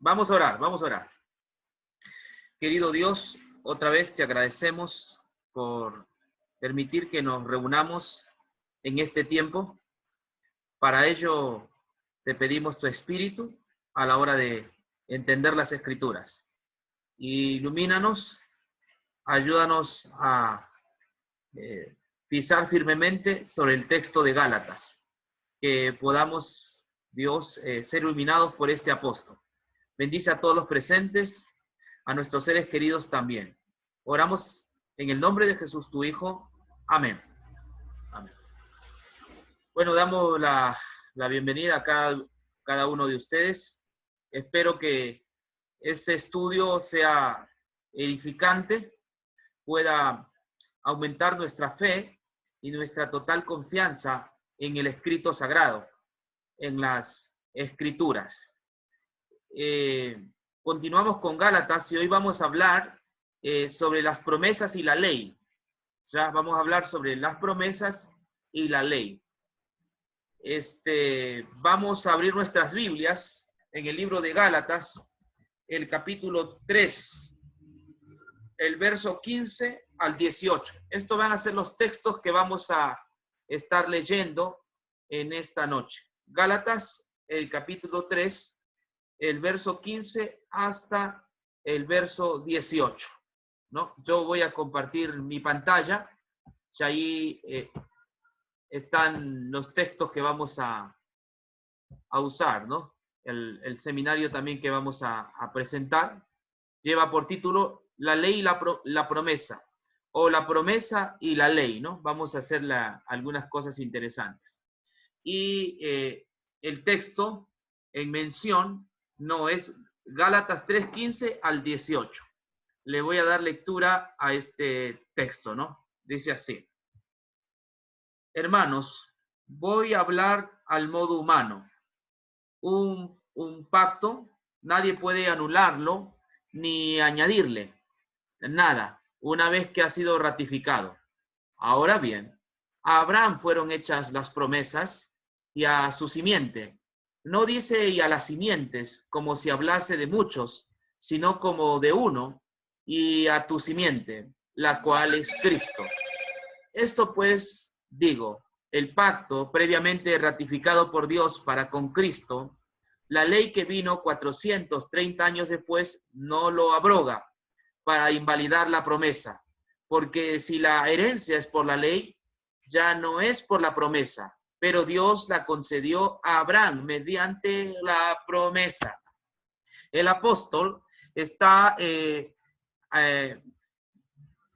Vamos a orar, vamos a orar. Querido Dios, otra vez te agradecemos por permitir que nos reunamos en este tiempo. Para ello te pedimos tu espíritu a la hora de entender las Escrituras. Ilumínanos, ayúdanos a pisar firmemente sobre el texto de Gálatas, que podamos, Dios, ser iluminados por este apóstol. Bendice a todos los presentes, a nuestros seres queridos también. Oramos en el nombre de Jesús, tu Hijo. Amén. Amén. Bueno, damos la bienvenida a cada uno de ustedes. Espero que este estudio sea edificante, pueda aumentar nuestra fe y nuestra total confianza en el escrito sagrado, en las Escrituras. Continuamos con Gálatas y hoy vamos a hablar sobre las promesas y la ley. Ya vamos a hablar sobre las promesas y la ley. Vamos a abrir nuestras Biblias en el libro de Gálatas, el capítulo 3, el verso 15 al 18. Estos van a ser los textos que vamos a estar leyendo en esta noche. Gálatas, el capítulo 3, el verso 15 hasta el verso 18, ¿no? Yo voy a compartir mi pantalla, y ahí están los textos que vamos a usar, ¿no? El seminario también que vamos a presentar lleva por título La ley y la promesa, o la promesa y la ley, ¿no? Vamos a hacer algunas cosas interesantes. Y el texto en mención no es Gálatas 3:15 al 18. Le voy a dar lectura a este texto, ¿no? Dice así: Hermanos, voy a hablar al modo humano. Un pacto, nadie puede anularlo ni añadirle nada una vez que ha sido ratificado. Ahora bien, a Abraham fueron hechas las promesas y a su simiente. No dice y a las simientes como si hablase de muchos, sino como de uno, y a tu simiente, la cual es Cristo. Esto pues digo, el pacto previamente ratificado por Dios para con Cristo, la ley que vino 430 años después no lo abroga para invalidar la promesa, porque si la herencia es por la ley, ya no es por la promesa, pero Dios la concedió a Abraham mediante la promesa. El apóstol está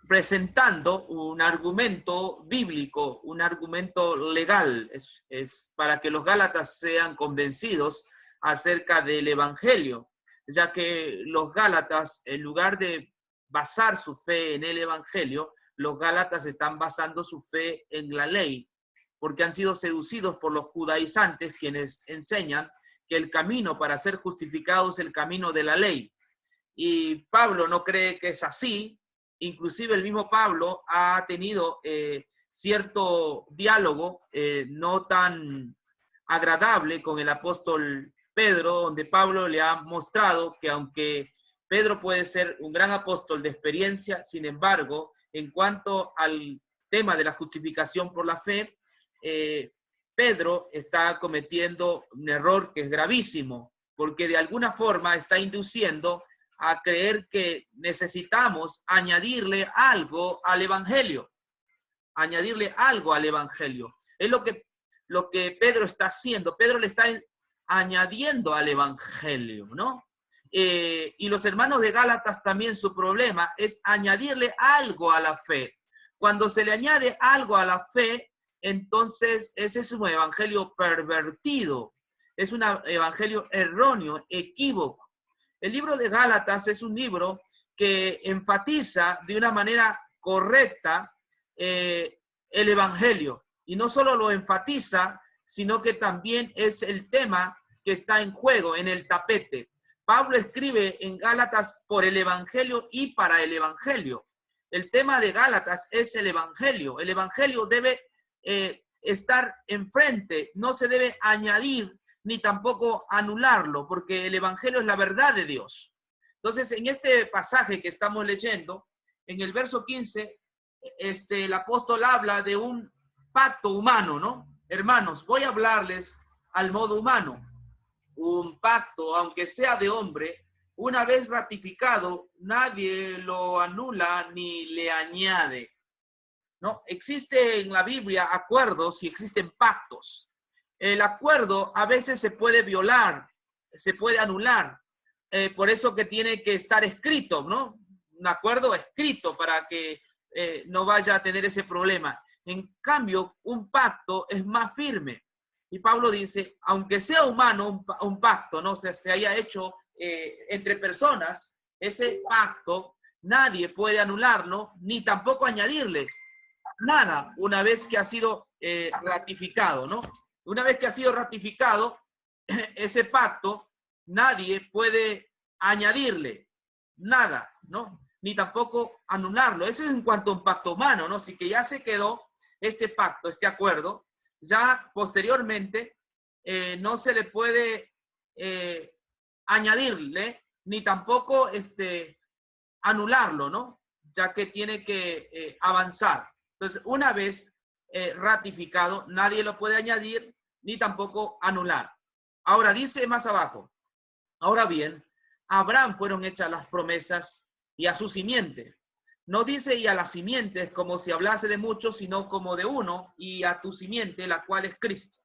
presentando un argumento bíblico, un argumento legal, es para que los gálatas sean convencidos acerca del evangelio, ya que los gálatas, en lugar de basar su fe en el evangelio, los gálatas están basando su fe en la ley, porque han sido seducidos por los judaizantes, quienes enseñan que el camino para ser justificados es el camino de la ley. Y Pablo no cree que es así. Inclusive el mismo Pablo ha tenido cierto diálogo no tan agradable con el apóstol Pedro, donde Pablo le ha mostrado que aunque Pedro puede ser un gran apóstol de experiencia, sin embargo, en cuanto al tema de la justificación por la fe, Pedro está cometiendo un error que es gravísimo, porque de alguna forma está induciendo a creer que necesitamos añadirle algo al evangelio. Añadirle algo al evangelio. Es lo que Pedro está haciendo. Pedro le está añadiendo al evangelio, ¿no? Y los hermanos de Gálatas también su problema es añadirle algo a la fe. Cuando se le añade algo a la fe, entonces ese es un evangelio pervertido. Es un evangelio erróneo, equívoco. El libro de Gálatas es un libro que enfatiza de una manera correcta el evangelio. Y no solo lo enfatiza, sino que también es el tema que está en juego, en el tapete. Pablo escribe en Gálatas por el evangelio y para el evangelio. El tema de Gálatas es el evangelio. El evangelio debe estar enfrente, no se debe añadir ni tampoco anularlo, porque el evangelio es la verdad de Dios. Entonces, en este pasaje que estamos leyendo, en el verso 15, el apóstol habla de un pacto humano, ¿no? Hermanos, voy a hablarles al modo humano. Un pacto, aunque sea de hombre, una vez ratificado, nadie lo anula ni le añade. ¿No? Existe en la Biblia acuerdos y existen pactos. El acuerdo a veces se puede violar, se puede anular. Por eso que tiene que estar escrito, ¿no? Un acuerdo escrito para que no vaya a tener ese problema. En cambio, un pacto es más firme. Y Pablo dice, aunque sea humano un pacto, ¿no? Se haya hecho entre personas, ese pacto nadie puede anularlo, ni tampoco añadirle nada una vez que ha sido ratificado, ¿no? Una vez que ha sido ratificado ese pacto, nadie puede añadirle nada, ¿no? Ni tampoco anularlo. Eso es en cuanto a un pacto humano, ¿no? Así que ya se quedó este pacto, este acuerdo, ya posteriormente no se le puede añadirle ni tampoco anularlo, ¿no? Ya que tiene que avanzar. Entonces, una vez ratificado, nadie lo puede añadir ni tampoco anular. Ahora dice más abajo, ahora bien, a Abraham fueron hechas las promesas y a su simiente. No dice y a las simientes como si hablase de muchos, sino como de uno y a tu simiente, la cual es Cristo.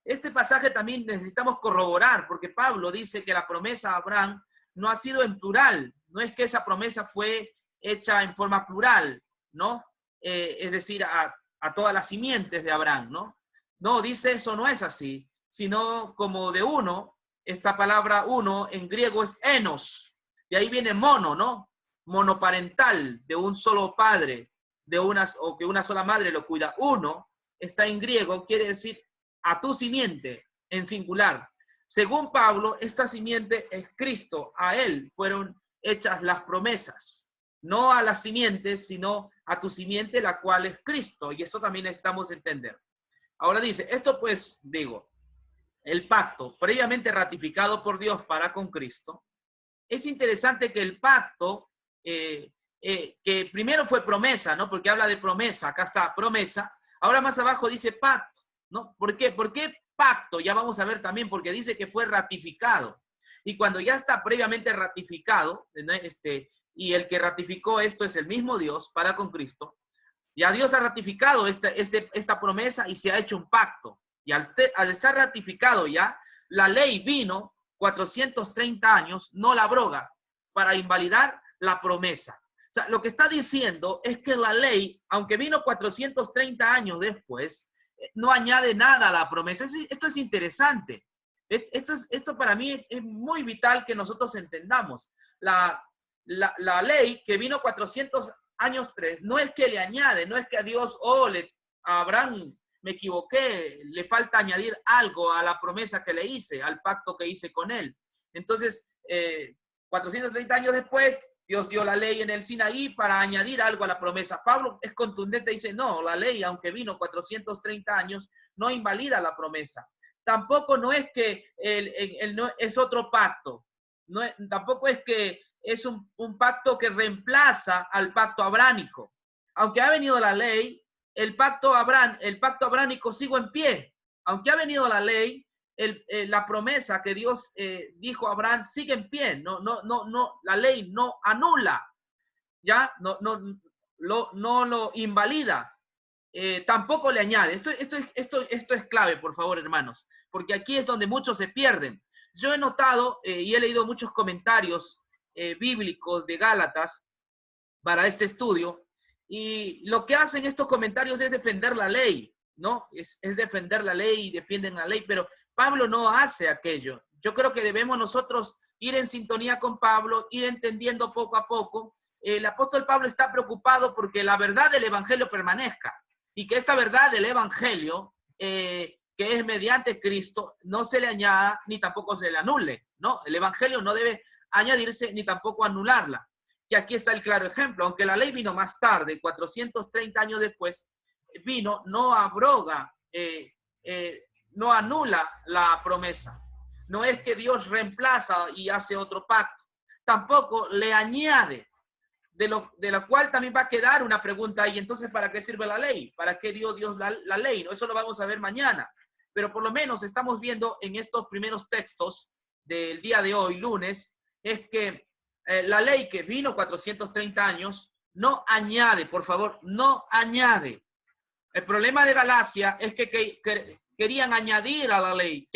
Este pasaje también necesitamos corroborar, porque Pablo dice que la promesa a Abraham no ha sido en plural, no es que esa promesa fue hecha en forma plural, ¿no? Es decir, a todas las simientes de Abraham, ¿no? No, dice eso no es así, sino como de uno. Esta palabra uno en griego es enos, de ahí viene mono, ¿no? Monoparental, de un solo padre, o que una sola madre lo cuida. Uno está en griego, quiere decir a tu simiente, en singular. Según Pablo, esta simiente es Cristo, a él fueron hechas las promesas. No a las simientes, sino a tu simiente, la cual es Cristo. Y esto también necesitamos entender. Ahora dice, esto pues, digo, el pacto previamente ratificado por Dios para con Cristo. Es interesante que el pacto, que primero fue promesa, ¿no? Porque habla de promesa, acá está promesa. Ahora más abajo dice pacto, ¿no? ¿Por qué? ¿Por qué pacto? Ya vamos a ver también, porque dice que fue ratificado. Y cuando ya está previamente ratificado, ¿no? Y el que ratificó esto es el mismo Dios para con Cristo. Ya Dios ha ratificado esta promesa y se ha hecho un pacto. Y al estar ratificado ya, la ley vino 430 años, no la abroga, para invalidar la promesa. O sea, lo que está diciendo es que la ley, aunque vino 430 años después, no añade nada a la promesa. Esto es interesante. Esto para mí es muy vital que nosotros entendamos. La ley que vino 400 años 3, no es que le añade, no es que a Dios, a Abraham me equivoqué, le falta añadir algo a la promesa que le hice, al pacto que hice con él. Entonces, 430 años después, Dios dio la ley en el Sinaí para añadir algo a la promesa. Pablo es contundente, dice, no, la ley, aunque vino 430 años, no invalida la promesa. Tampoco no es que no, es otro pacto. No, tampoco es que es un pacto que reemplaza al pacto abránico. Aunque ha venido la ley, el pacto abránico sigue en pie. Aunque ha venido la ley, la promesa que Dios dijo a Abraham sigue en pie. No, la ley no anula, ya no lo invalida. Tampoco le añade. Esto es clave, por favor, hermanos, porque aquí es donde muchos se pierden. Yo he notado y he leído muchos comentarios bíblicos de Gálatas para este estudio, y lo que hacen estos comentarios es defender la ley, ¿no? Es defender la ley y defienden la ley, pero Pablo no hace aquello. Yo creo que debemos nosotros ir en sintonía con Pablo, ir entendiendo poco a poco. El apóstol Pablo está preocupado porque la verdad del evangelio permanezca, y que esta verdad del evangelio, que es mediante Cristo, no se le añada ni tampoco se le anule, ¿no? El evangelio no debe añadirse ni tampoco anularla. Y aquí está el claro ejemplo. Aunque la ley vino más tarde, 430 años después, no abroga no anula la promesa. No es que Dios reemplaza y hace otro pacto. Tampoco le añade, de la cual también va a quedar una pregunta ahí. Entonces, ¿para qué sirve la ley? ¿Para qué dio Dios la ley? ¿No? Eso lo vamos a ver mañana. Pero por lo menos estamos viendo en estos primeros textos del día de hoy, lunes, es que la ley que vino 430 años no añade, por favor, no añade. El problema de Galacia es que querían añadir a la ley,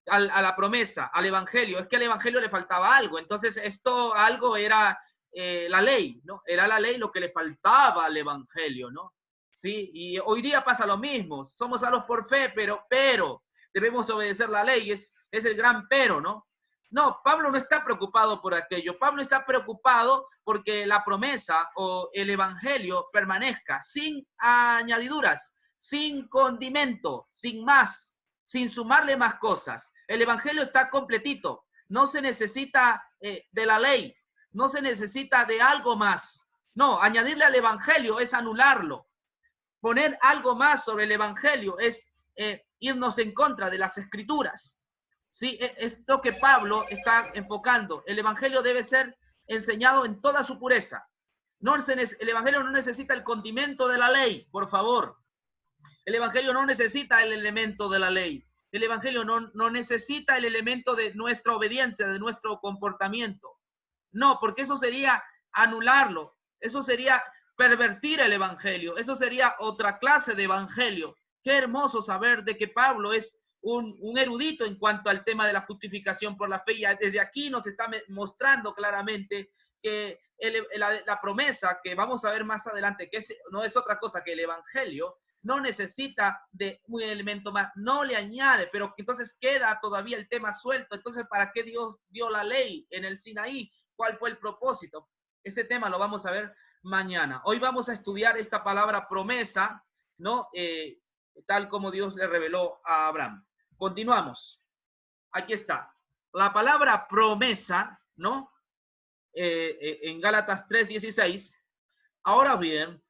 a la promesa, al evangelio. Es que al evangelio le faltaba algo. Entonces, esto algo era la ley, ¿no? Era la ley lo que le faltaba al evangelio, ¿no? Sí, y hoy día pasa lo mismo. Somos salvos por fe, pero debemos obedecer la ley. Es el gran pero, ¿no? No, Pablo no está preocupado por aquello. Pablo está preocupado porque la promesa o el evangelio permanezca sin añadiduras, sin condimento, sin más, sin sumarle más cosas. El evangelio está completito. No se necesita de la ley. No se necesita de algo más. No, añadirle al evangelio es anularlo. Poner algo más sobre el evangelio es irnos en contra de las escrituras. Sí, es lo que Pablo está enfocando. El evangelio debe ser enseñado en toda su pureza. El evangelio no necesita el condimento de la ley, por favor. El evangelio no necesita el elemento de la ley. El evangelio no necesita el elemento de nuestra obediencia, de nuestro comportamiento. No, porque eso sería anularlo. Eso sería pervertir el evangelio. Eso sería otra clase de evangelio. Qué hermoso saber de que Pablo es un erudito en cuanto al tema de la justificación por la fe. Y desde aquí nos está mostrando claramente que la promesa que vamos a ver más adelante, que no es otra cosa que el evangelio, no necesita de un elemento más, no le añade, pero entonces queda todavía el tema suelto. Entonces, ¿para qué Dios dio la ley en el Sinaí? ¿Cuál fue el propósito? Ese tema lo vamos a ver mañana. Hoy vamos a estudiar esta palabra promesa, ¿no? Tal como Dios le reveló a Abraham. Continuamos. Aquí está. La palabra promesa, ¿no? En Gálatas 3:16. Ahora bien,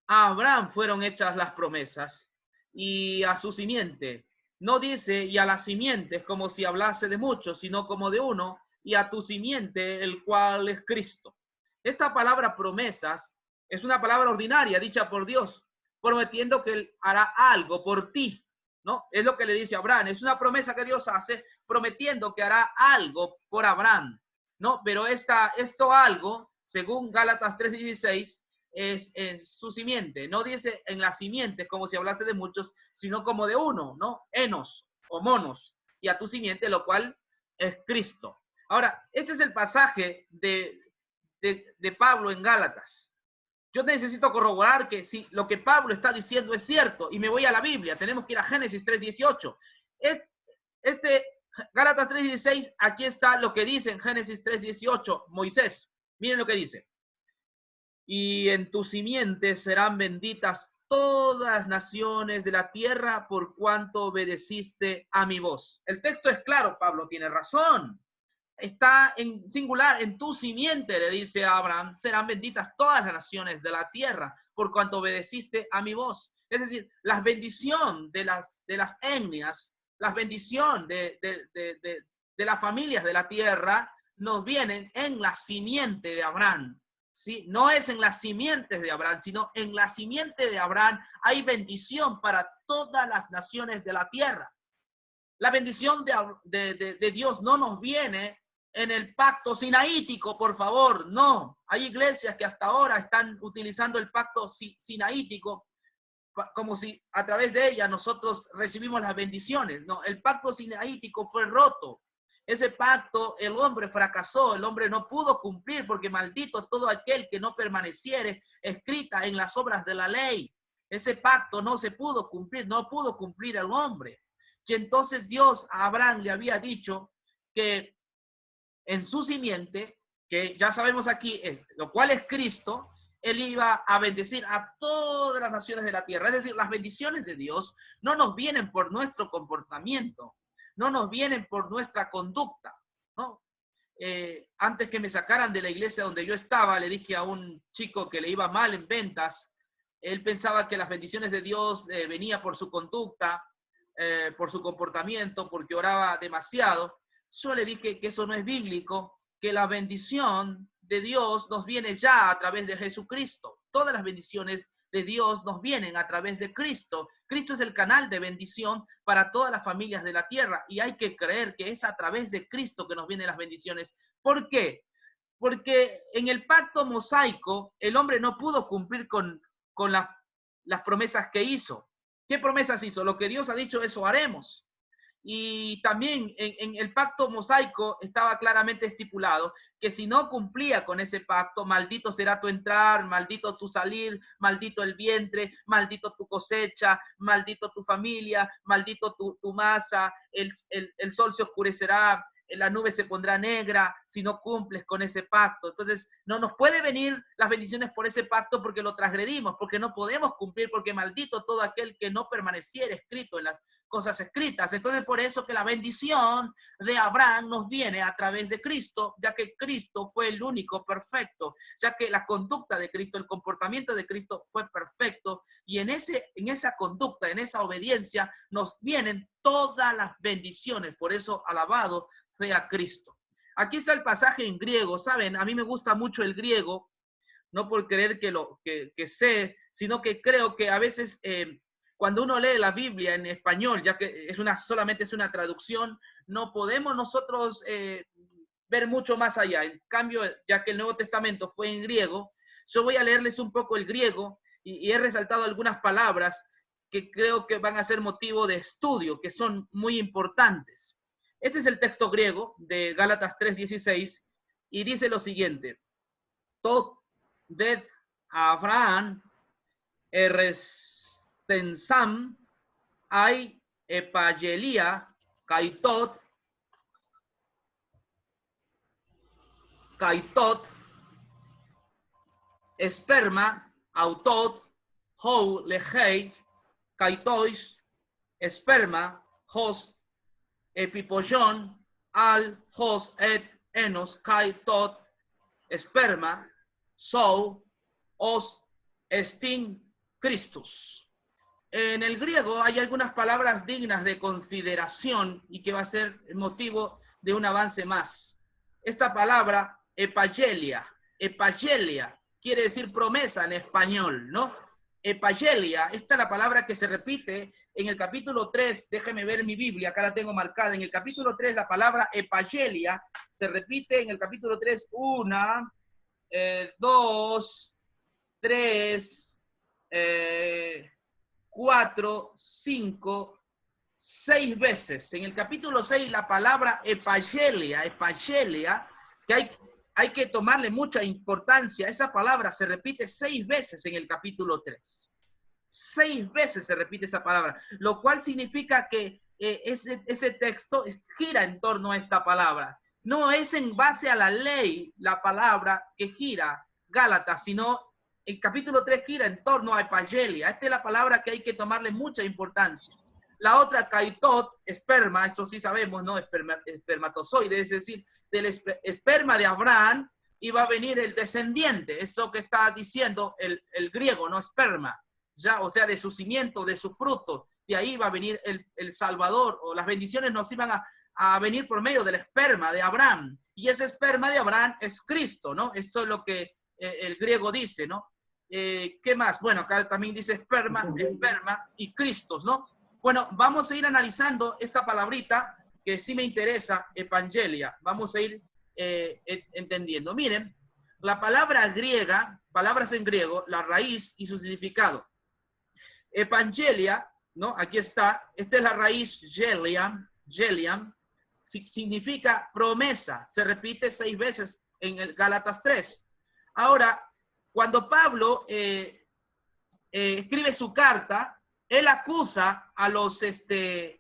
a Abraham fueron hechas las promesas y a su simiente. No dice y a las simientes como si hablase de muchos, sino como de uno, y a tu simiente, el cual es Cristo. Esta palabra promesas es una palabra ordinaria dicha por Dios, prometiendo que Él hará algo por ti, ¿no? Es lo que le dice a Abraham. Es una promesa que Dios hace prometiendo que hará algo por Abraham, ¿no? Pero esto algo, según Gálatas 3:16, es en su simiente. No dice en las simientes como si hablase de muchos, sino como de uno, ¿no? Enos o monos. Y a tu simiente, lo cual es Cristo. Ahora, este es el pasaje de Pablo en Gálatas. Yo necesito corroborar que si lo que Pablo está diciendo es cierto, y me voy a la Biblia. Tenemos que ir a Génesis 3:18. Gálatas 3:16, aquí está lo que dice en Génesis 3:18 Moisés. Miren lo que dice. Y en tu simiente serán benditas todas las naciones de la tierra por cuanto obedeciste a mi voz. El texto es claro, Pablo tiene razón. Está en singular, en tu simiente, le dice a Abraham, serán benditas todas las naciones de la tierra por cuanto obedeciste a mi voz. Es decir, la bendición de las etnias, la bendición de las familias de la tierra nos vienen en la simiente de Abraham. ¿Sí? No es en las simientes de Abraham, sino en la simiente de Abraham hay bendición para todas las naciones de la tierra. La bendición de Dios no nos viene en el pacto sinaítico, por favor, no. Hay iglesias que hasta ahora están utilizando el pacto sinaítico como si a través de ella nosotros recibimos las bendiciones. No, el pacto sinaítico fue roto. Ese pacto el hombre fracasó, el hombre no pudo cumplir porque maldito todo aquel que no permaneciere escrita en las obras de la ley. Ese pacto no se pudo cumplir, no pudo cumplir el hombre. Y entonces Dios a Abraham le había dicho que en su simiente, que ya sabemos aquí, lo cual es Cristo, Él iba a bendecir a todas las naciones de la tierra. Es decir, las bendiciones de Dios no nos vienen por nuestro comportamiento, no nos vienen por nuestra conducta, ¿no? Antes que me sacaran de la iglesia donde yo estaba, le dije a un chico que le iba mal en ventas, él pensaba que las bendiciones de Dios venían por su conducta, por su comportamiento, porque oraba demasiado. Yo le dije que eso no es bíblico, que la bendición de Dios nos viene ya a través de Jesucristo. Todas las bendiciones de Dios nos vienen a través de Cristo. Cristo es el canal de bendición para todas las familias de la tierra y hay que creer que es a través de Cristo que nos vienen las bendiciones. ¿Por qué? Porque en el pacto mosaico el hombre no pudo cumplir con las promesas que hizo. ¿Qué promesas hizo? Lo que Dios ha dicho, eso haremos. Y también en el pacto mosaico estaba claramente estipulado que si no cumplía con ese pacto, maldito será tu entrar, maldito tu salir, maldito el vientre, maldito tu cosecha, maldito tu familia, maldito tu masa, el sol se oscurecerá, la nube se pondrá negra si no cumples con ese pacto. Entonces, no nos puede venir las bendiciones por ese pacto porque lo transgredimos, porque no podemos cumplir, porque maldito todo aquel que no permaneciera escrito en las cosas escritas. Entonces, por eso que la bendición de Abraham nos viene a través de Cristo, ya que Cristo fue el único perfecto, ya que la conducta de Cristo, el comportamiento de Cristo fue perfecto, y en esa conducta, en esa obediencia, nos vienen todas las bendiciones. Por eso, alabado sea Cristo. Aquí está el pasaje en griego. Saben, a mí me gusta mucho el griego, no por creer que sé, sino que creo que a veces cuando uno lee la Biblia en español, ya que solamente es una traducción, no podemos nosotros ver mucho más allá. En cambio, ya que el Nuevo Testamento fue en griego, yo voy a leerles un poco el griego y he resaltado algunas palabras que creo que van a ser motivo de estudio, que son muy importantes. Este es el texto griego de Gálatas 3:16 y dice lo siguiente: Tot det Abraham erestensam ai epagelia kaitot esperma autot hou lehei kaitois esperma hos epipollon al hos et enos kaitot esperma sou os estin Christus. En el griego hay algunas palabras dignas de consideración y que va a ser motivo de un avance más. Esta palabra, epagelia, quiere decir promesa en español, ¿no? Epagelia, esta es la palabra que se repite en el capítulo 3, déjeme ver mi Biblia, acá la tengo marcada, en el capítulo 3 la palabra epagelia se repite en el capítulo 3 1, 2, 3, 4, 5, 6 veces. En el capítulo 6 la palabra epagelia, que hay que tomarle mucha importancia. Esa palabra se repite 6 veces en el capítulo 3. 6 veces se repite esa palabra, lo cual significa que ese texto gira en torno a esta palabra. No es en base a la ley la palabra que gira Gálatas, sino el capítulo 3 gira en torno a epagelia. Esta es la palabra que hay que tomarle mucha importancia. La otra, kaitot, esperma, eso sí sabemos, ¿no? Espermatozoide, es decir, del esperma de Abraham iba a venir el descendiente, eso que está diciendo el griego, ¿no? Esperma, ya, o sea, de su cimiento, de su fruto, de ahí va a venir el Salvador, o las bendiciones nos iban a venir por medio del esperma de Abraham, y ese esperma de Abraham es Cristo, ¿no? Esto es lo que el griego dice, ¿no? ¿Qué más? Bueno, acá también dice esperma y Cristos, ¿no? Bueno, vamos a ir analizando esta palabrita que sí me interesa, evangelia. Vamos a ir entendiendo. Miren, la palabra griega, palabras en griego, la raíz y su significado. Evangelia, ¿no? Aquí está. Esta es la raíz geliam, significa promesa. Se repite 6 veces en el Gálatas 3. Ahora, cuando Pablo escribe su carta, él acusa a los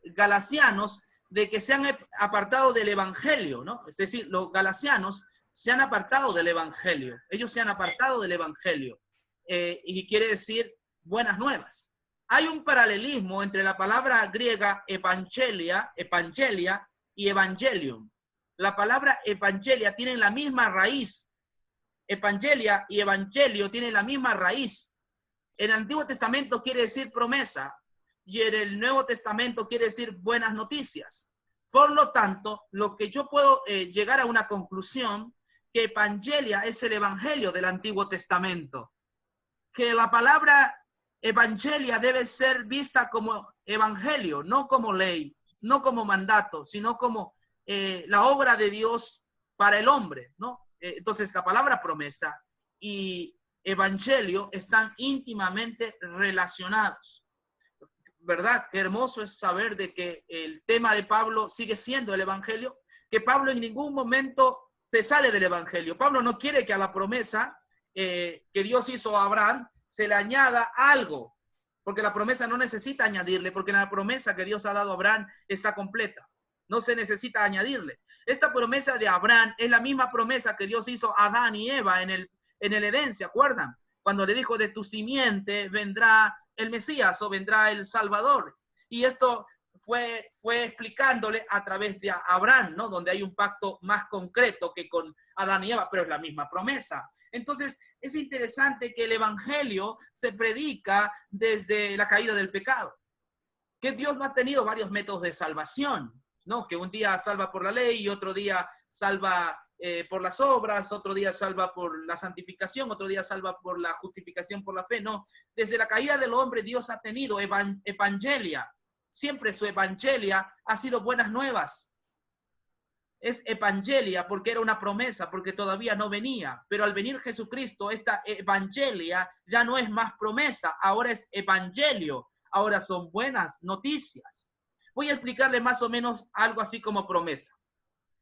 galasianos de que se han apartado del evangelio, ¿no? Es decir, los galasianos se han apartado del evangelio. Ellos se han apartado del evangelio. Y quiere decir buenas nuevas. Hay un paralelismo entre la palabra griega evangelia y evangelium. La palabra evangelia tiene la misma raíz. Evangelia y evangelio tienen la misma raíz. En el Antiguo Testamento quiere decir promesa y en el Nuevo Testamento quiere decir buenas noticias. Por lo tanto, lo que yo puedo llegar a una conclusión, que evangelia es el evangelio del Antiguo Testamento. Que la palabra evangelia debe ser vista como evangelio, no como ley, no como mandato, sino como la obra de Dios para el hombre, ¿no? Entonces, la palabra promesa y evangelio están íntimamente relacionados. ¿Verdad? Qué hermoso es saber de que el tema de Pablo sigue siendo el evangelio, que Pablo en ningún momento se sale del evangelio. Pablo no quiere que a la promesa que Dios hizo a Abraham se le añada algo, porque la promesa no necesita añadirle, porque la promesa que Dios ha dado a Abraham está completa. No se necesita añadirle. Esta promesa de Abraham es la misma promesa que Dios hizo a Adán y Eva en el Edén, ¿se acuerdan? Cuando le dijo, de tu simiente vendrá el Mesías o vendrá el Salvador. Y esto fue explicándole a través de Abraham, ¿no? Donde hay un pacto más concreto que con Adán y Eva, pero es la misma promesa. Entonces, es interesante que el evangelio se predica desde la caída del pecado. Que Dios no ha tenido varios métodos de salvación, ¿no? Que un día salva por la ley y otro día salva por las obras, otro día salva por la santificación, otro día salva por la justificación por la fe. No, desde la caída del hombre Dios ha tenido evangelia. Siempre su evangelia ha sido buenas nuevas. Es evangelia porque era una promesa, porque todavía no venía. Pero al venir Jesucristo, esta evangelia ya no es más promesa, ahora es evangelio. Ahora son buenas noticias. Voy a explicarle más o menos algo así como promesa.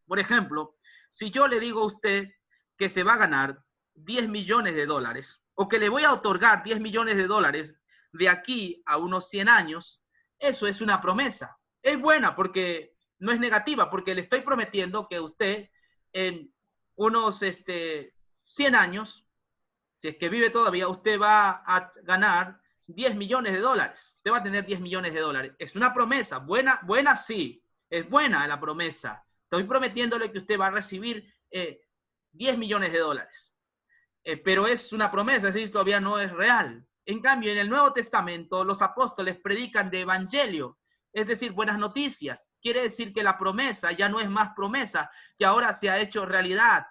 Por ejemplo, si yo le digo a usted que se va a ganar 10 millones de dólares o que le voy a otorgar 10 millones de dólares de aquí a unos 100 años, eso es una promesa. Es buena porque no es negativa, porque le estoy prometiendo que usted en unos 100 años, si es que vive todavía, usted va a ganar 10 millones de dólares. Usted va a tener 10 millones de dólares. Es una promesa. Buena sí. Es buena la promesa. Estoy prometiéndole que usted va a recibir 10 millones de dólares. Pero es una promesa, así todavía no es real. En cambio, en el Nuevo Testamento, los apóstoles predican de evangelio, es decir, buenas noticias. Quiere decir que la promesa ya no es más promesa, que ahora se ha hecho realidad.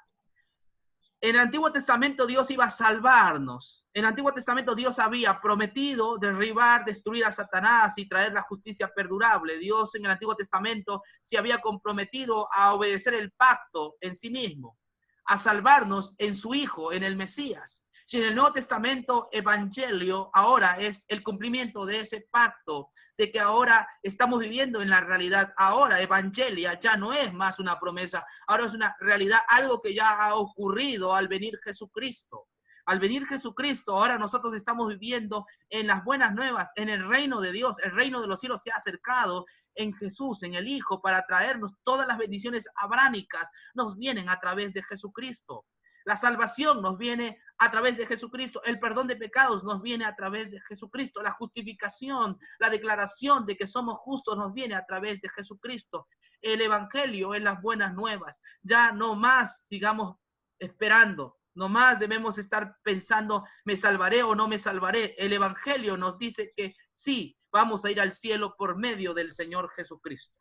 En el Antiguo Testamento Dios iba a salvarnos. En el Antiguo Testamento Dios había prometido derribar, destruir a Satanás y traer la justicia perdurable. Dios en el Antiguo Testamento se había comprometido a obedecer el pacto en sí mismo, a salvarnos en su Hijo, en el Mesías. Y en el Nuevo Testamento, evangelio ahora es el cumplimiento de ese pacto, de que ahora estamos viviendo en la realidad. Ahora evangelia ya no es más una promesa, ahora es una realidad, algo que ya ha ocurrido al venir Jesucristo. Al venir Jesucristo, ahora nosotros estamos viviendo en las buenas nuevas, en el reino de Dios. El reino de los cielos se ha acercado en Jesús, en el Hijo, para traernos todas las bendiciones abránicas. Nos vienen a través de Jesucristo. La salvación nos viene a través de Jesucristo. El perdón de pecados nos viene a través de Jesucristo. La justificación, la declaración de que somos justos nos viene a través de Jesucristo. El evangelio es las buenas nuevas. Ya no más sigamos esperando. No más debemos estar pensando, ¿me salvaré o no me salvaré? El evangelio nos dice que sí, vamos a ir al cielo por medio del Señor Jesucristo.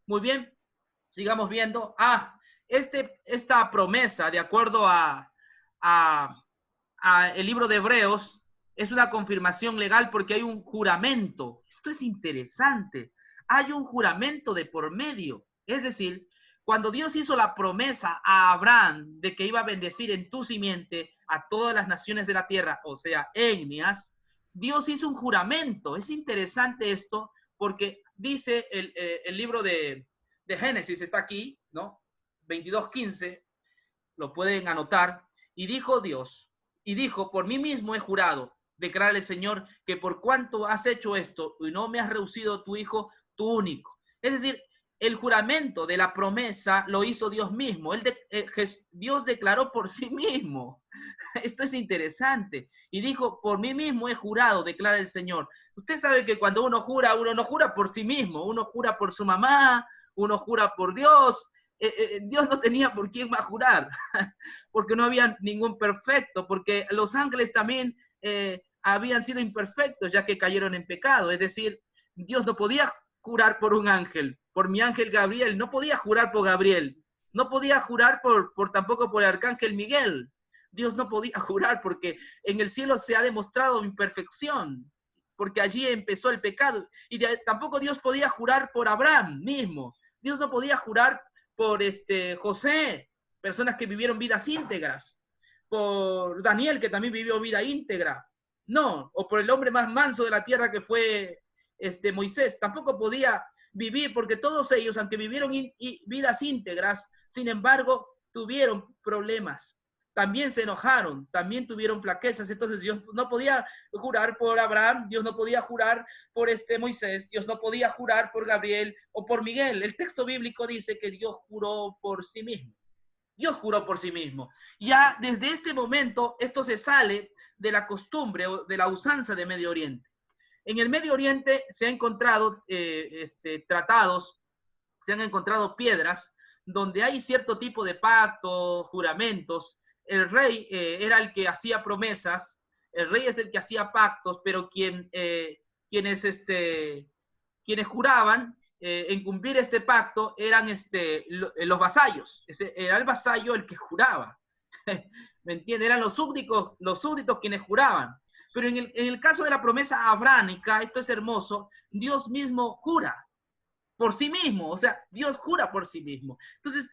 Muy bien, sigamos viendo. Esta promesa, de acuerdo a el libro de Hebreos, es una confirmación legal porque hay un juramento. Esto es interesante. Hay un juramento de por medio. Es decir, cuando Dios hizo la promesa a Abraham de que iba a bendecir en tu simiente a todas las naciones de la tierra, o sea, etnias, Dios hizo un juramento. Es interesante esto porque dice el libro de Génesis, está aquí, ¿no? 22:15, lo pueden anotar. Y dijo Dios, y dijo, por mí mismo he jurado, declara el Señor, que por cuanto has hecho esto y no me has reducido tu hijo, tu único. Es decir, el juramento de la promesa lo hizo Dios mismo. Dios declaró por sí mismo. Esto es interesante. Y dijo, por mí mismo he jurado, declara el Señor. Usted sabe que cuando uno no jura por sí mismo, uno jura por su mamá, uno jura por Dios. Dios no tenía por quién más jurar, porque no había ningún perfecto, porque los ángeles también habían sido imperfectos ya que cayeron en pecado. Es decir, Dios no podía jurar por un ángel, por mi ángel Gabriel, no podía jurar por Gabriel, no podía jurar tampoco por el arcángel Miguel. Dios no podía jurar porque en el cielo se ha demostrado mi perfección, porque allí empezó el pecado. Y tampoco Dios podía jurar por Abraham mismo. Dios no podía jurar por José, personas que vivieron vidas íntegras, por Daniel, que también vivió vida íntegra. No, o por el hombre más manso de la tierra que fue Moisés. Tampoco podía vivir, porque todos ellos, aunque vivieron vidas íntegras, sin embargo, tuvieron problemas. También se enojaron, también tuvieron flaquezas. Entonces Dios no podía jurar por Abraham, Dios no podía jurar por Moisés, Dios no podía jurar por Gabriel o por Miguel. El texto bíblico dice que Dios juró por sí mismo. Dios juró por sí mismo. Ya desde este momento, esto se sale de la costumbre o de la usanza de Medio Oriente. En el Medio Oriente se han encontrado tratados, se han encontrado piedras donde hay cierto tipo de pactos, juramentos. El rey era el que hacía promesas, el rey es el que hacía pactos, pero quienes juraban en cumplir este pacto eran los vasallos. Era el vasallo el que juraba. ¿Me entiendes? Eran los súbditos quienes juraban. Pero en el caso de la promesa abránica, esto es hermoso, Dios mismo jura por sí mismo, o sea, Dios jura por sí mismo. Entonces,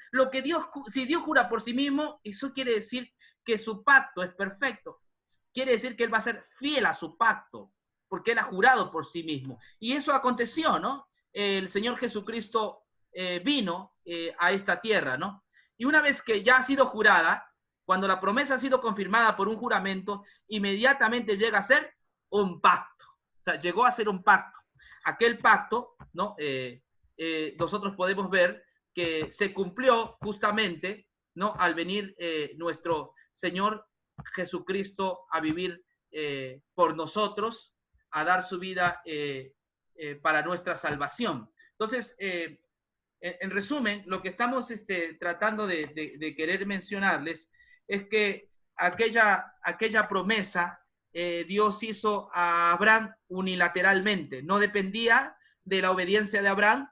si Dios jura por sí mismo, eso quiere decir que su pacto es perfecto. Quiere decir que Él va a ser fiel a su pacto, porque Él ha jurado por sí mismo. Y eso aconteció, ¿no? El Señor Jesucristo vino a esta tierra, ¿no? Y una vez que ya ha sido jurada, cuando la promesa ha sido confirmada por un juramento, inmediatamente llega a ser un pacto. O sea, llegó a ser un pacto. Aquel pacto, ¿no? Nosotros podemos ver que se cumplió justamente, ¿no? Al venir nuestro Señor Jesucristo a vivir por nosotros, a dar su vida para nuestra salvación. Entonces, en resumen, lo que estamos tratando de querer mencionarles es que aquella promesa Dios hizo a Abraham unilateralmente. No dependía de la obediencia de Abraham,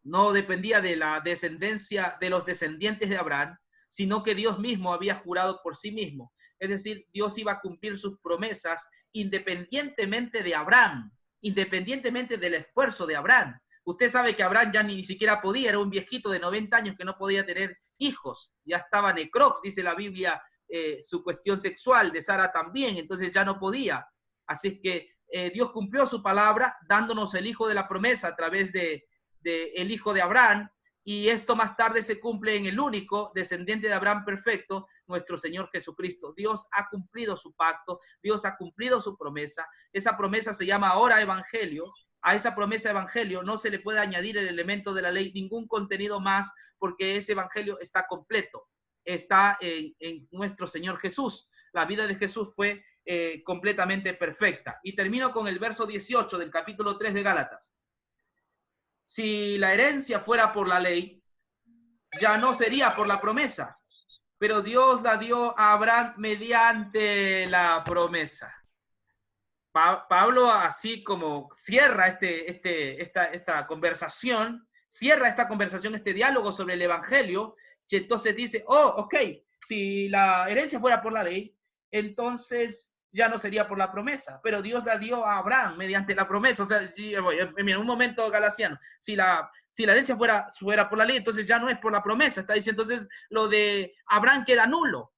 no dependía de la descendencia de los descendientes de Abraham, sino que Dios mismo había jurado por sí mismo. Es decir, Dios iba a cumplir sus promesas independientemente de Abraham, independientemente del esfuerzo de Abraham. Usted sabe que Abraham ya ni siquiera podía, era un viejito de 90 años que no podía tener hijos, ya estaba necrox, dice la Biblia, su cuestión sexual, de Sara también, entonces ya no podía. Así que Dios cumplió su palabra dándonos el hijo de la promesa a través de el hijo de Abraham, y esto más tarde se cumple en el único descendiente de Abraham perfecto, nuestro Señor Jesucristo. Dios ha cumplido su pacto, Dios ha cumplido su promesa. Esa promesa se llama ahora evangelio. A esa promesa evangelio no se le puede añadir el elemento de la ley, ningún contenido más, porque ese evangelio está completo, está en nuestro Señor Jesús. La vida de Jesús fue completamente perfecta. Y termino con el verso 18 del capítulo 3 de Gálatas. Si la herencia fuera por la ley, ya no sería por la promesa, pero Dios la dio a Abraham mediante la promesa. Pablo, así como cierra esta conversación, este diálogo sobre el evangelio, y entonces dice, ok, si la herencia fuera por la ley, entonces ya no sería por la promesa, pero Dios la dio a Abraham mediante la promesa. O sea, mira, un momento galasiano, si la herencia fuera por la ley, entonces ya no es por la promesa, está diciendo, entonces lo de Abraham queda nulo,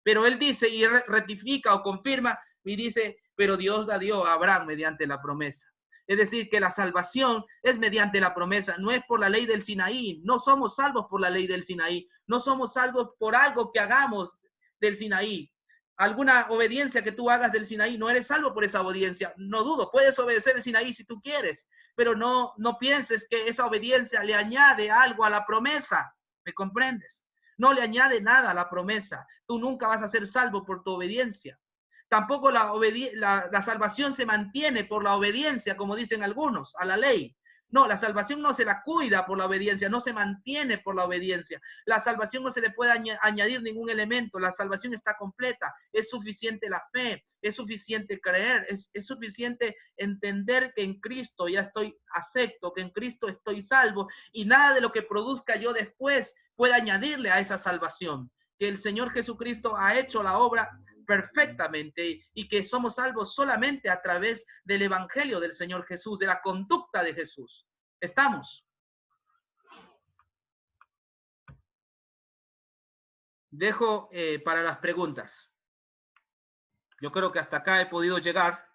pero él dice y rectifica o confirma y dice, pero Dios la dio a Abraham mediante la promesa. Es decir, que la salvación es mediante la promesa, no es por la ley del Sinaí. No somos salvos por la ley del Sinaí, no somos salvos por algo que hagamos del Sinaí. Alguna obediencia que tú hagas del Sinaí, no eres salvo por esa obediencia. No dudo, puedes obedecer el Sinaí si tú quieres, pero no pienses que esa obediencia le añade algo a la promesa. ¿Me comprendes? No le añade nada a la promesa. Tú nunca vas a ser salvo por tu obediencia. Tampoco la salvación se mantiene por la obediencia, como dicen algunos, a la ley. No, la salvación no se la cuida por la obediencia, no se mantiene por la obediencia. La salvación no se le puede añadir ningún elemento, la salvación está completa. Es suficiente la fe, es suficiente creer, es suficiente entender que en Cristo ya estoy acepto, que en Cristo estoy salvo y nada de lo que produzca yo después puede añadirle a esa salvación. Que el Señor Jesucristo ha hecho la obra perfectamente y que somos salvos solamente a través del evangelio del Señor Jesús, de la conducta de Jesús. ¿Estamos? Dejo para las preguntas. Yo creo que hasta acá he podido llegar.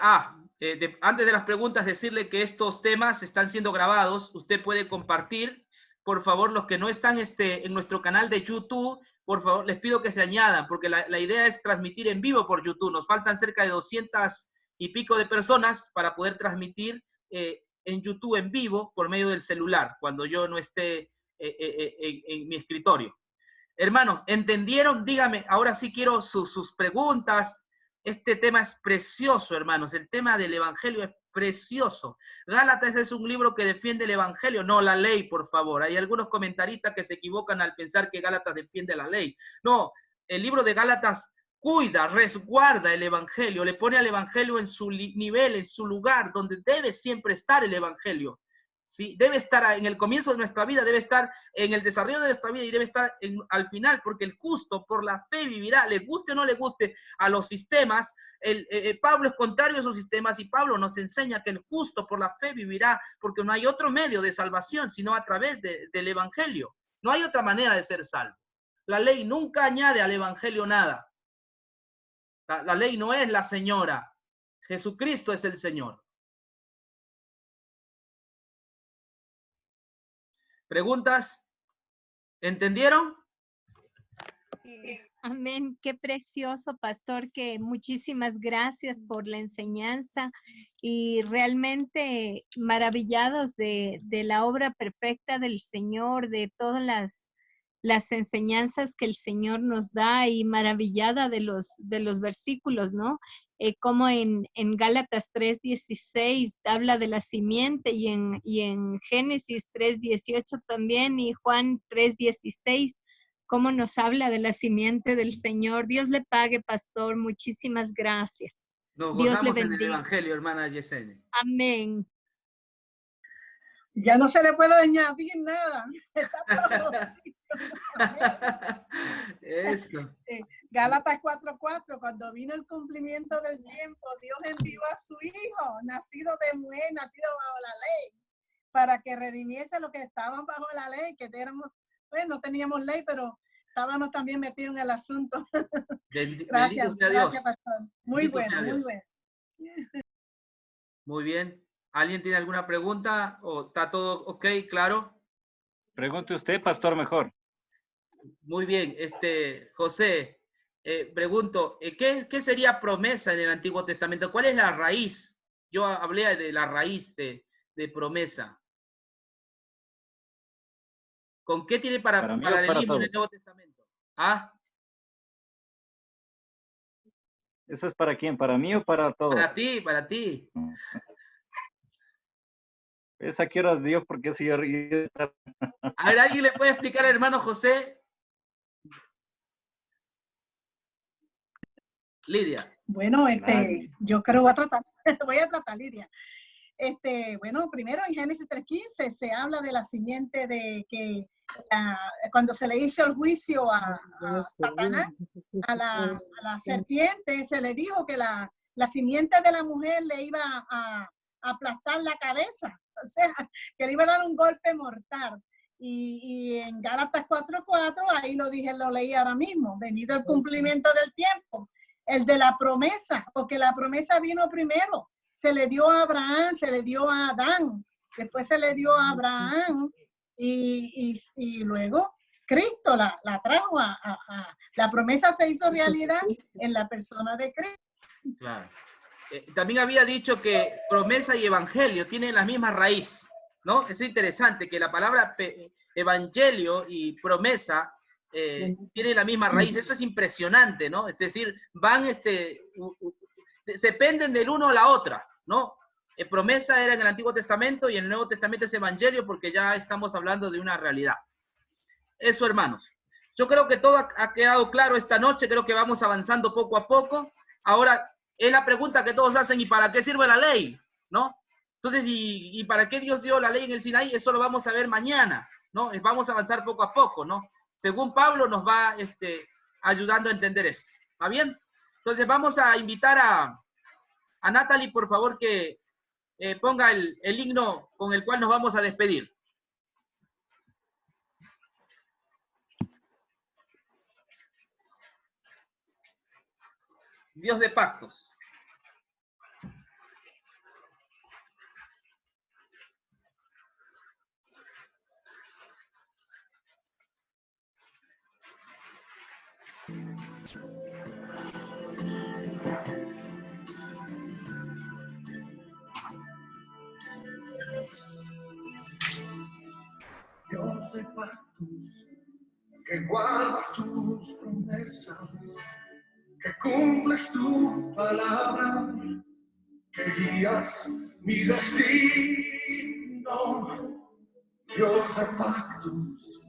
Antes de las preguntas, decirle que estos temas están siendo grabados. Usted puede compartir. Por favor, los que no están en nuestro canal de YouTube, por favor, les pido que se añadan, porque la idea es transmitir en vivo por YouTube. Nos faltan cerca de 200 y pico de personas para poder transmitir en YouTube en vivo por medio del celular, cuando yo no esté en mi escritorio. Hermanos, ¿entendieron? Dígame, ahora sí quiero sus preguntas. Este tema es precioso, hermanos. El tema del evangelio es precioso. Gálatas es un libro que defiende el evangelio, no la ley, por favor. Hay algunos comentaristas que se equivocan al pensar que Gálatas defiende la ley. No, el libro de Gálatas cuida, resguarda el evangelio, le pone al evangelio en su nivel, en su lugar, donde debe siempre estar el evangelio. ¿Sí? Debe estar en el comienzo de nuestra vida, debe estar en el desarrollo de nuestra vida y debe estar al final, porque el justo por la fe vivirá, le guste o no le guste a los sistemas. Pablo es contrario a esos sistemas y Pablo nos enseña que el justo por la fe vivirá, porque no hay otro medio de salvación sino a través del evangelio. No hay otra manera de ser salvo. La ley nunca añade al evangelio nada. La ley no es la señora. Jesucristo es el Señor. ¿Preguntas? ¿Entendieron? Amén. Qué precioso, pastor, que muchísimas gracias por la enseñanza y realmente maravillados de la obra perfecta del Señor, de todas las enseñanzas que el Señor nos da y maravillada de los versículos, ¿no? Como en Gálatas 3:16 habla de la simiente y en Génesis 3:18 también y Juan 3:16 cómo nos habla de la simiente del Señor. Dios le pague, pastor. Muchísimas gracias. Nos Dios le gozamos en el bendiga. evangelio, hermana Yesenia. Amén. Ya no se le puede añadir nada. Está todo. Esto. Gálatas 4:4, cuando vino el cumplimiento del tiempo, Dios envió a su Hijo, nacido de mujer, nacido bajo la ley, para que redimiese los que estaban bajo la ley, que éramos, pues no teníamos ley, pero estábamos también metidos en el asunto. Gracias, gracias, pastor. Muy bueno, muy bueno. Muy bien. ¿Alguien tiene alguna pregunta o está todo ok, claro? Pregunte usted, pastor, mejor. Muy bien. José, pregunto, ¿qué sería promesa en el Antiguo Testamento? ¿Cuál es la raíz? Yo hablé de la raíz de promesa. ¿Con qué tiene paralelismo en el Nuevo Testamento? ¿Ah? ¿Eso es para quién? ¿Para mí o para todos? Para ti, para ti. ¿Es a qué horas Dios? Porque si yo... A ver, ¿alguien le puede explicar al hermano José? Lidia. Bueno, yo creo voy a tratar, Lidia. Bueno, primero en Génesis 3:15 se habla de la simiente de que cuando se le hizo el juicio a Satanás, a la serpiente, se le dijo que la simiente de la mujer le iba a aplastar la cabeza, o sea, que le iba a dar un golpe mortal. Y en Gálatas 4:4, ahí lo leí ahora mismo, venido el cumplimiento del tiempo, el de la promesa, porque la promesa vino primero. Se le dio a Abraham, se le dio a Adán, después se le dio a Abraham y luego Cristo la trajo la promesa se hizo realidad en la persona de Cristo. Claro. También había dicho que promesa y evangelio tienen la misma raíz, ¿no? Es interesante que la palabra evangelio y promesa tienen la misma raíz. Esto es impresionante, ¿no? Es decir, van, se penden del uno a la otra, ¿no? Promesa era en el Antiguo Testamento y en el Nuevo Testamento es evangelio, porque ya estamos hablando de una realidad. Eso, hermanos. Yo creo que todo ha quedado claro esta noche. Creo que vamos avanzando poco a poco. Ahora, es la pregunta que todos hacen: ¿y para qué sirve la ley? ¿No? Entonces, ¿y para qué Dios dio la ley en el Sinaí? Eso lo vamos a ver mañana, ¿no? Vamos a avanzar poco a poco, ¿no? Según Pablo nos va ayudando a entender esto. ¿Está bien? Entonces, vamos a invitar a Natalie, por favor, que ponga el himno con el cual nos vamos a despedir. Dios de pactos. Dios de pactos, que guardas tus promesas, que cumples tu palabra, que guías mi destino. Dios de pactos,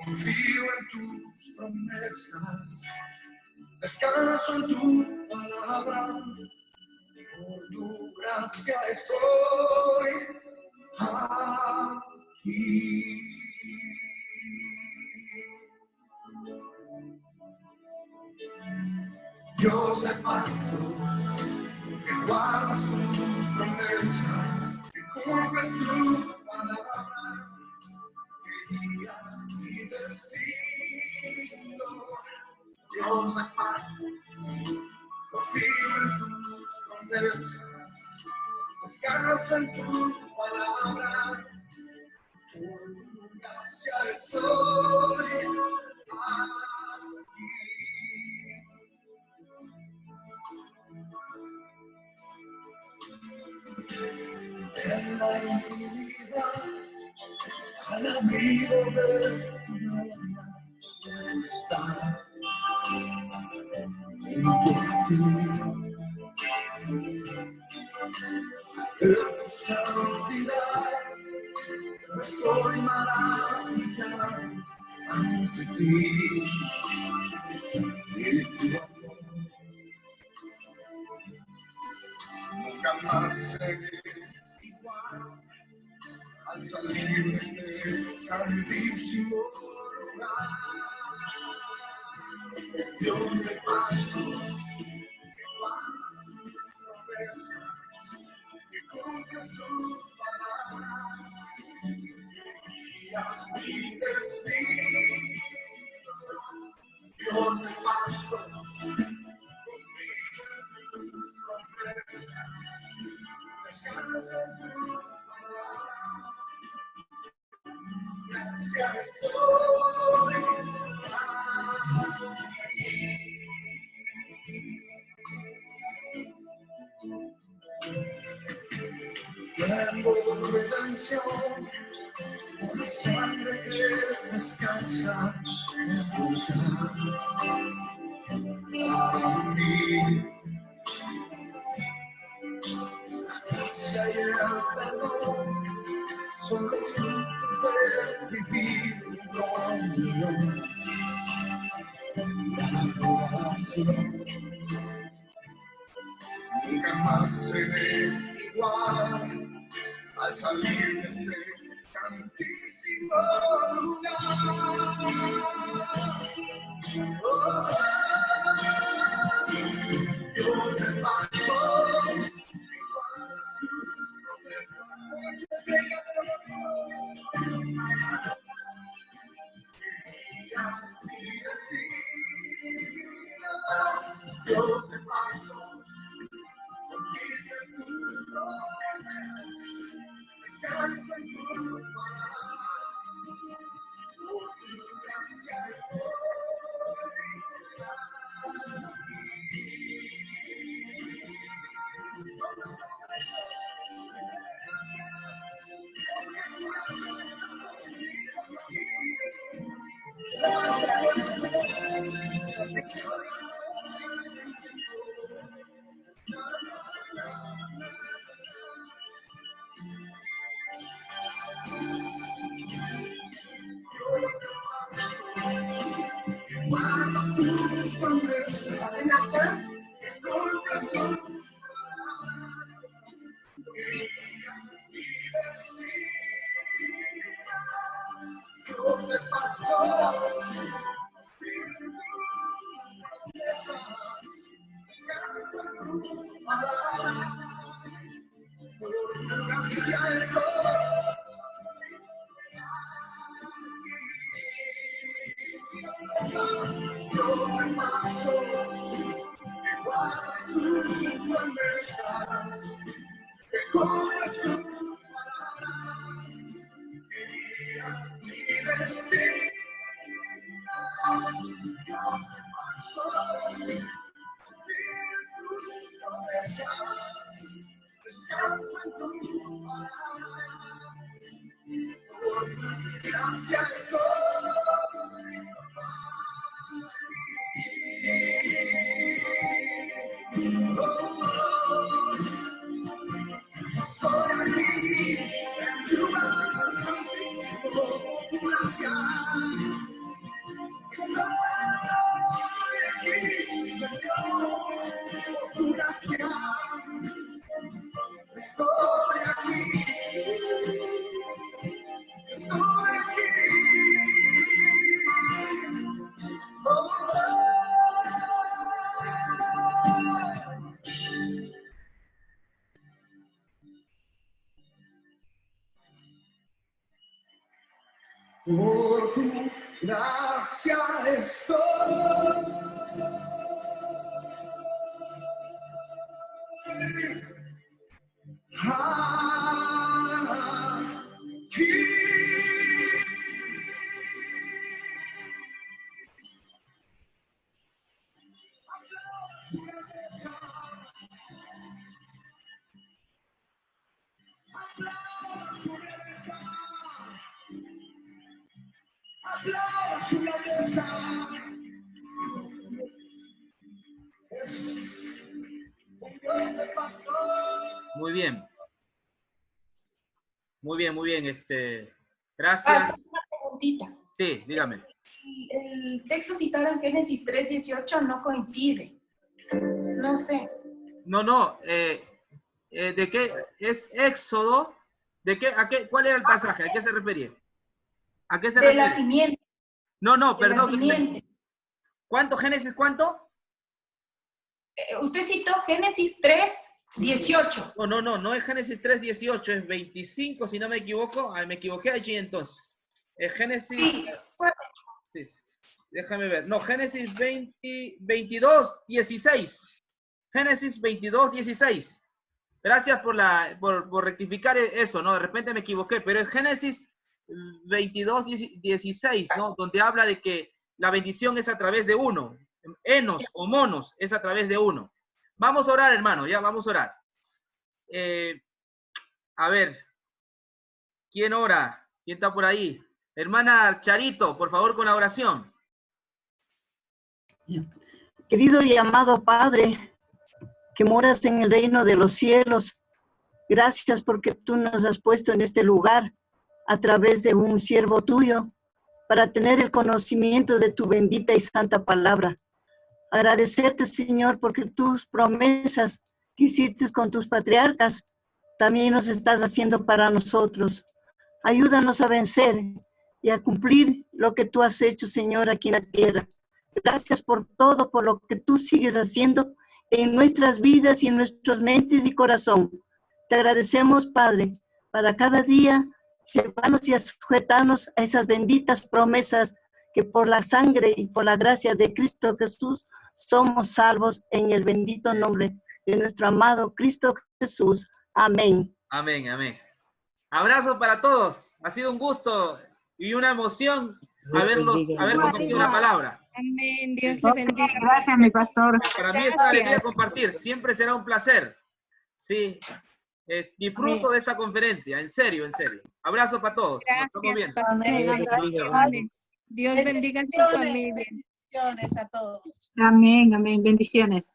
confío en tus promesas, descanso en tu palabra, por tu gracia estoy aquí. Dios de pactos, que guardas tus promesas, que cumples tu palabra, que guías mi destino. Dios de pactos, confío en tus promesas, descanso en tu palabra, por tu gracia estoy aquí. En la intimidad, al abrigo de tu gloria, puedo estar junto a ti. De tu santidad, yo estoy maravillado ante ti. Y tu amor nunca más seré igual. Al salir de este santísimo lugar, Dios de pactos, que guardas tus promesas, que cumples tu palabra, guías mi destino. Dios de pactos, confío en tus promesas, descanso en tu palabra. Gracias estoy tengo redención por la sangre que descansa en tu para mí. La gracia y el perdón son los frutos de vivir con Dios. La adoración, nunca más seré igual al salir de este santísimo lugar. Dios de pactos, que guardas tus promesas, por eso entrégate lo Dios de pactos, confío en tus promesas, descansa en tu palabra, por tu gracia estoy aquí. de pactos, descansa en tu palabra. Por tu gracia estoy. Dios de pactos, que guardas tus promesas, que cumples tu palabra, Elías, mi destino. Dios de pactos, tus promesas, descansa en tu palabra. Por tu gracia estoy. Estoy aquí en tu lugar santísimo por tu gracia. Estoy aquí, Señor, por tu gracia. Estoy aquí. Estoy aquí. Por tu gracia estoy aquí. Aplauda su grandeza. Es un Dios de pacto. Muy bien. Muy bien, muy bien. Gracias. Una preguntita. Sí, dígame. El texto citado en Génesis 3:18 no coincide. No sé. No. ¿De qué es Éxodo? ¿De qué? ¿Cuál era el pasaje? ¿A qué se refería? ¿A qué se De refiere? la simiente. No, De la perdón. simiente. ¿Cuánto? ¿Génesis cuánto? Usted citó Génesis 3:18. No es Génesis 3:18, es 25, si no me equivoco. Me equivoqué allí entonces. Génesis... Sí. Sí, déjame ver. No, Génesis 22:16. Génesis 22:16. Gracias por rectificar eso, ¿no? De repente me equivoqué, pero es Génesis 22:16, ¿no? Donde habla de que la bendición es a través de uno. Enos o monos es a través de uno. Vamos a orar, hermano, ya vamos a orar. A ver, ¿quién ora? ¿Quién está por ahí? Hermana Charito, por favor, con la oración. Querido y amado Padre, que moras en el reino de los cielos, gracias porque tú nos has puesto en este lugar a través de un siervo tuyo para tener el conocimiento de tu bendita y santa palabra. Agradecerte, Señor, porque tus promesas que hiciste con tus patriarcas también nos estás haciendo para nosotros. Ayúdanos a vencer y a cumplir lo que tú has hecho, Señor, aquí en la tierra. Gracias por todo, por lo que tú sigues haciendo en nuestras vidas y en nuestras mentes y corazón. Te agradecemos, Padre, para cada día llevarnos y a sujetarnos a esas benditas promesas que por la sangre y por la gracia de Cristo Jesús somos salvos en el bendito nombre de nuestro amado Cristo Jesús. Amén. Amén, amén. Abrazos para todos. Ha sido un gusto y una emoción haber compartido la palabra. Amén. Dios le bendiga. Gracias, mi pastor. Para mí es una alegría compartir. Siempre será un placer. Sí. Disfruto de esta conferencia. En serio, en serio. Abrazo para todos. Nos estamos Gracias, viendo. pastor. Bendiciones. Dios bendiga a su familia. Bendiciones a todos. Amén, amén. Bendiciones.